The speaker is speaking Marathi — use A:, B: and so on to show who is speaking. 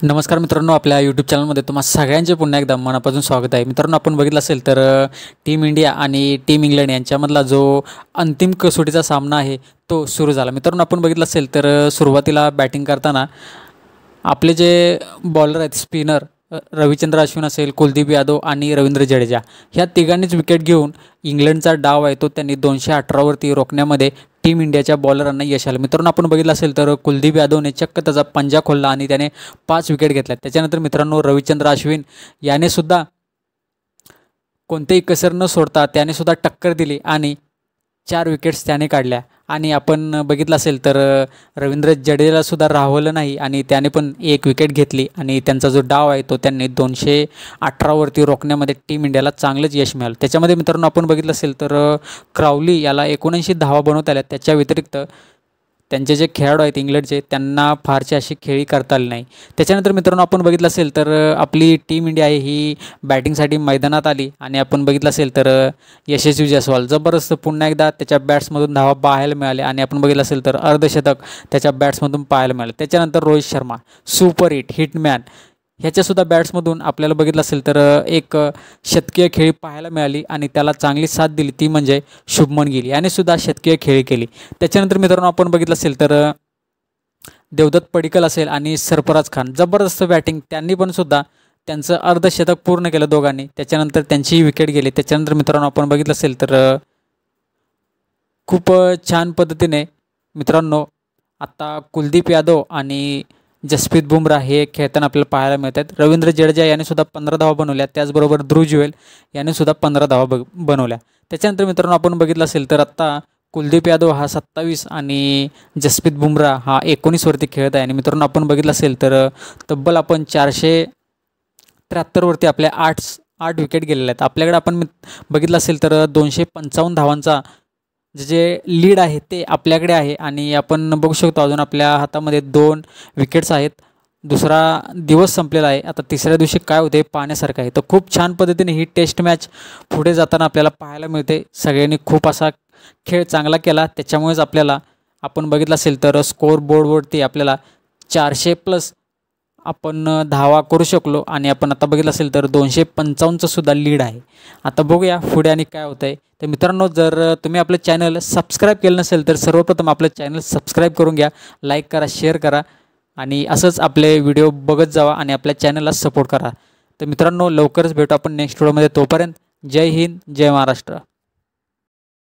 A: नमस्कार मित्रांनो, आपल्या यूट्यूब चॅनलमध्ये तुम्हा सगळ्यांचे पुन्हा एकदा मनापासून स्वागत आहे. मित्रांनो, आपण बघितलं असेल तर टीम इंडिया आणि टीम इंग्लंड यांच्यामधला जो अंतिम कसोटीचा सामना आहे तो सुरू झाला. मित्रांनो, आपण बघितलं असेल तर सुरुवातीला बॅटिंग करताना आपले जे बॉलर आहेत, स्पिनर रविचंद्र अश्विन असेल, कुलदीप यादव आणि रवींद्र जडेजा, ह्या तिघांनीच विकेट घेऊन इंग्लंडचा डाव आहे तो त्यांनी 218 वरती रोखण्यामध्ये टीम इंडियाच्या बॉलरांना यश आलं. मित्रांनो, आपण बघितलं असेल तर कुलदीप यादवने चक्क त्याचा पंजा खोलला आणि त्याने 5 विकेट घेतल्या. त्याच्यानंतर मित्रांनो, रविचंद्र अश्विन याने सुद्धा कोणतेही कसर न सोडता त्याने सुद्धा टक्कर दिली आणि 4 विकेट्स त्याने काढल्या. आणि आपण बघितलं असेल तर रवींद्र जडेजाला सुद्धा राहवलं नाही आणि त्याने पण 1 विकेट घेतली आणि त्यांचा जो डाव आहे तो त्यांनी 218 वरती रोखण्यामध्ये टीम इंडियाला चांगलंच यश मिळालं. त्याच्यामध्ये मित्रांनो, आपण बघितलं असेल तर क्राउली याला 79 धावा बनवता आल्या. त्याच्या व्यतिरिक्त त्यांचे जे खेळाडू आहेत इंग्लंडचे, त्यांना फारशी अशी खेळी करता आली नाही. त्याच्यानंतर मित्रांनो, आपण बघितलं असेल तर आपली टीम इंडिया आहे ही बॅटिंगसाठी मैदानात आली आणि आपण बघितलं असेल तर यशस्वी जयस्वाल जबरदस्त पुन्हा एकदा त्याच्या बॅट्समधून धावा पाहायला मिळाल्या आणि आपण बघितलं असेल तर अर्धशतक त्याच्या बॅट्समधून पाहायला मिळालं. त्याच्यानंतर रोहित शर्मा सुपर हिटमॅन ह्याच्यासुद्धा बॅट्समधून आपल्याला बघितलं असेल तर एक शतकीय खेळी पाहायला मिळाली आणि त्याला चांगली साथ दिली, ती म्हणजे शुभमन गिल याने सुद्धा शतकीय खेळी केली. त्याच्यानंतर मित्रांनो, आपण बघितलं असेल तर देवदत्त पडिक्कल असेल आणि सरफराज खान जबरदस्त बॅटिंग, त्यांनी पण सुद्धा त्यांचं अर्धशतक पूर्ण केलं दोघांनी. त्याच्यानंतर त्यांचीही विकेट गेली. त्याच्यानंतर मित्रांनो, आपण बघितलं असेल तर खूप छान पद्धतीने मित्रांनो आता कुलदीप यादव आणि जसप्रीत बुमराह हे खेळताना आपल्याला पाहायला मिळतात. रवींद्र जडेजा याने सुद्धा 15 धावा बनवल्या. त्याचबरोबर ध्रुव जुरेल याने सुद्धा 15 धावा बनवल्या. त्याच्यानंतर मित्रांनो, आपण बघितलं असेल तर आत्ता कुलदीप यादव हा 27 आणि जसप्रीत बुमराह हा 19 वरती खेळत आहे. आणि मित्रांनो, आपण बघितलं असेल तर तब्बल आपण 473 वरती आपल्या 8 विकेट गेलेल्या आहेत. आपल्याकडे आपण बघितलं असेल तर 255 धावांचा जे लीड आहे ते आपल्याकडे आहे आणि आपण बघू शकतो अजून आपल्या हातामध्ये 2 विकेट्स आहेत. दुसरा दिवस संपलेला आहे. आता तिसऱ्या दिवशी काय होते पाहण्यासारखं आहे. तर खूप छान पद्धतीने ही टेस्ट मॅच पुढे जाताना आपल्याला पाहायला मिळते. सगळ्यांनी खूप असा खेळ चांगला केला, त्याच्यामुळेच आपल्याला आपण बघितलं असेल तर स्कोअर बोर्डवरती आपल्याला 400+ आपण धावा करू शकलो आणि आपण आता बघितलं असेल तर 255चं सुद्धा लीड आहे. आता बघूया पुढे आणि काय होतं आहे. तर मित्रांनो, जर तुम्ही आपलं चॅनल सबस्क्राईब केलं नसेल तर सर्वप्रथम आपलं चॅनल सबस्क्राईब करून घ्या, लाईक करा, शेअर करा आणि असंच आपले व्हिडिओ बघत जावा आणि आपल्या चॅनलला सपोर्ट करा. तर मित्रांनो, लवकरच भेटू आपण नेक्स्ट व्हिडिओमध्ये. तोपर्यंत जय हिंद, जय महाराष्ट्र.